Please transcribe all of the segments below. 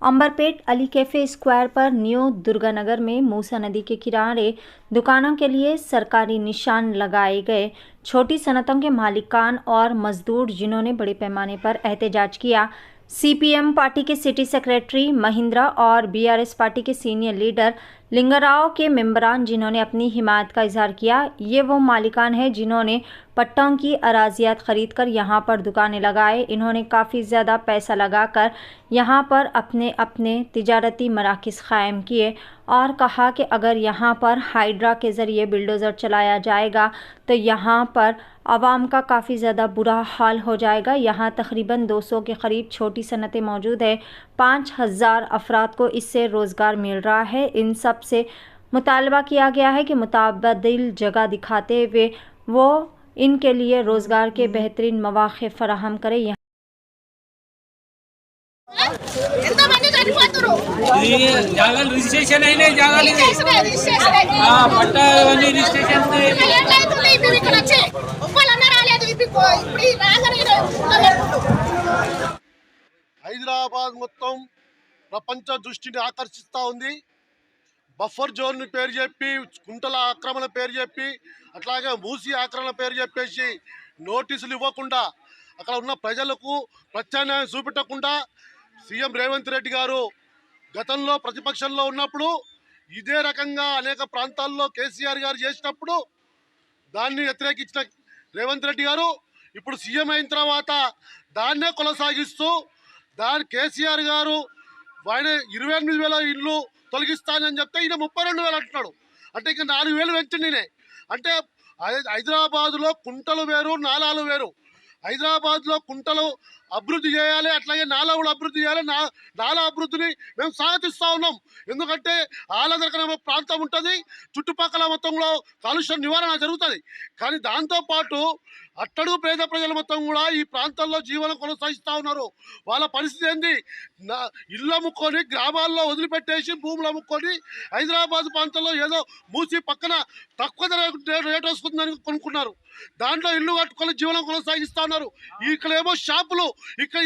Amberpet Ali cafe square पर new Durganagar में मूसा नदी के किनारे दुकानों के लिए सरकारी निशान लगाए गए। छोटी सनतों के मालिकान और मजदूर जिन्होंने बड़े पैमाने पर एहतजाज किया। सीपीएम पार्टी के सिटी सेक्रेटरी महिंद्रा और बीआरएस पार्टी के सीनियर लीडर लिंगाराव के मेंबरान जिन्होंने अपनी हिमायत का इजहार किया। ये वो मालिकान हैं जिन्होंने पट्टों की अराजियात खरीद कर यहाँ पर दुकानें लगाए। इन्होंने काफ़ी ज़्यादा पैसा लगाकर यहाँ पर अपने अपने तिजारती मराकिज़ कायम किए और कहा कि अगर यहाँ पर हाइड्रा के ज़रिए बिल्डोज़र चलाया जाएगा तो यहाँ पर आवाम का काफ़ी ज़्यादा बुरा हाल हो जाएगा। यहाँ तकरीबन 200 के करीब छोटी सनतें मौजूद है। 5000 अफराद को इससे रोज़गार मिल रहा है। इन सब से मुतालबा किया गया है कि मुताबिल जगह दिखाते हुए वो इनके लिए रोज़गार के बेहतरीन मौक़े फराहम करें। హైదరాబాద్ మొత్తం ప్రపంచ దృష్టిని ఆకర్షిస్తూ ఉంది. బఫర్ జోన్ పేరు చెప్పి, కుంటల ఆక్రమణ పేరు చెప్పి, అట్లాగే మూసి ఆక్రమణ పేరు చెప్పేసి నోటీసులు ఇవ్వకుండా అక్కడ ఉన్న ప్రజలకు ప్రత్యామ్నాయం చూపెట్టకుండా సీఎం రేవంత్ రెడ్డి గారు గతంలో ప్రతిపక్షంలో ఉన్నప్పుడు ఇదే రకంగా అనేక ప్రాంతాల్లో కేసీఆర్ గారు చేసినప్పుడు దాన్ని వ్యతిరేకించిన రేవంత్ రెడ్డి గారు ఇప్పుడు సీఎం అయిన తర్వాత దాన్నే కొనసాగిస్తూ కేసీఆర్ గారు ఆయన 28,000 ఇళ్ళు తొలగిస్తానని చెప్తే ఈయన 32,000 అంటున్నాడు. అంటే ఇంకా 4,000 పెంచింది. అంటే హైదరాబాద్లో కుంటలు వేరు, నాలాలు వేరు. హైదరాబాద్లో కుంటలు అభివృద్ధి చేయాలి, అట్లాగే నాలా కూడా అభివృద్ధి చేయాలి. నాలా అభివృద్ధిని మేము స్వాగతిస్తూ ఉన్నాం. ఎందుకంటే ఆహ్లాదకరమైన ప్రాంతం ఉంటుంది, చుట్టుపక్కల మొత్తంలో కాలుష్య నివారణ జరుగుతుంది. కానీ దాంతోపాటు అట్టడుగు పేద ప్రజల మొత్తం కూడా ఈ ప్రాంతాల్లో జీవనం కొనసాగిస్తూ ఉన్నారు. వాళ్ళ పరిస్థితి ఏంది? ఇళ్ళు అమ్ముకొని గ్రామాల్లో వదిలిపెట్టేసి భూములు అమ్ముకొని హైదరాబాద్ ప్రాంతంలో ఏదో మూసి పక్కన తక్కువ రేట్ వస్తుందని కొనుక్కున్నారు. దాంట్లో ఇల్లు కట్టుకొని జీవనం కొనసాగిస్తూ ఉన్నారు. ఇక్కడేమో షాపులు, ఇక్కడ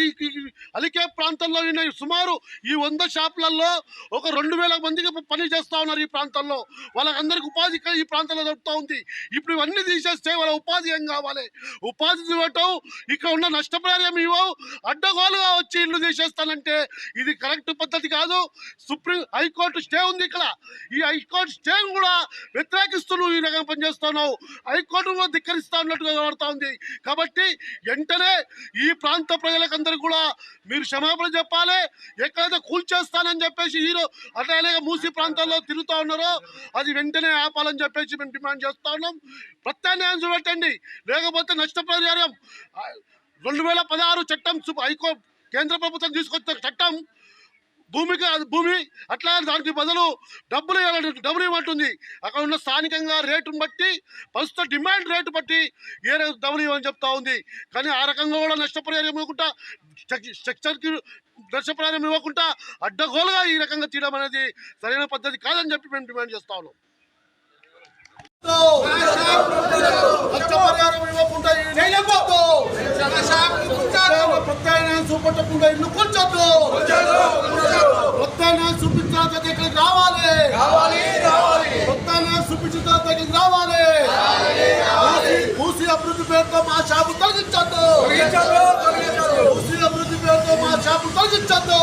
అలికే ప్రాంతంలో సుమారు ఈ 100 షాపులలో ఒక 2,000 మందికి పని చేస్తూ ఉన్నారు. ఈ ప్రాంతంలో వాళ్ళందరికీ ఉపాధి ఇక్కడ ఈ ప్రాంతంలో దొరుకుతూ ఉంది. ఇప్పుడు ఇవన్నీ తీసేస్తే వాళ్ళ ఉపాధి ఏం కావాలి? ఉపాధి ఇవ్వటం, ఇక్కడ ఉన్న నష్టపరిహారం ఇవ్వవు, అడ్డగోలుగా వచ్చి ఇల్లు తీసేస్తానంటే ఇది కరెక్ట్ పద్ధతి కాదు. హైకోర్టు స్టే ఉంది ఇక్కడ. ఈ హైకోర్టు స్టే కూడా వ్యతిరేకిస్తూ నువ్వు ఈ రకంగా పనిచేస్తున్నావు. హైకోర్టు కూడా ధిక్కరిస్తా ఉన్నట్టుగా కనబడతా ఉంది. కాబట్టి వెంటనే ఈ ప్రాంత ప్రజలకందరికీ కూడా మీరు క్షమాపణ చెప్పాలి. ఎక్కడైతే కూల్చేస్తానని చెప్పేసి హీరో అట్లాగే మూసి ప్రాంతాల్లో తిరుగుతూ ఉన్నారో అది వెంటనే ఆపాలని చెప్పేసి మేము డిమాండ్ చేస్తా ఉన్నాం. ప్రత్యామ్నాయం చూపెట్టండి, లేకపోతే నష్టపరిహారం 2016 చట్టం హైకోర్టు కేంద్ర ప్రభుత్వం తీసుకొచ్చిన చట్టం భూమి అట్లా దానికి బదులు డబ్బులు ఇవ్వమంటుంది. అక్కడ ఉన్న స్థానికంగా రేటును బట్టి ప్రస్తుత డిమాండ్ రేటు బట్టి డబ్బులు ఇవ్వని చెప్తా ఉంది. కానీ ఆ రకంగా కూడా నష్టపరిహారం ఇవ్వకుండా, స్ట్రక్చర్కి నష్టపరిహారం ఇవ్వకుండా అడ్డగోలుగా ఈ రకంగా తీయడం అనేది సరైన పద్ధతి కాదని చెప్పి మేము డిమాండ్ చేస్తా ఉన్నాం. నష్టపరిహారం ఇవ్వకుండా ప్రత్యామ్నాయం చూపట్టకుండా ఇల్లు కూర్చోద్దు. ప్రత్యామ్నాయం చూపించిన తర్వాత ఇక్కడికి రావాలి. ప్రత్యామ్నాయం చూపించిన తర్వాత ఇక్కడికి రావాలి. మూసి అభివృద్ధి పేరుతో మా షాపు తొలగించద్దు. మూసి అభివృద్ధి పేరుతో మా షాపు తొలగించద్దు.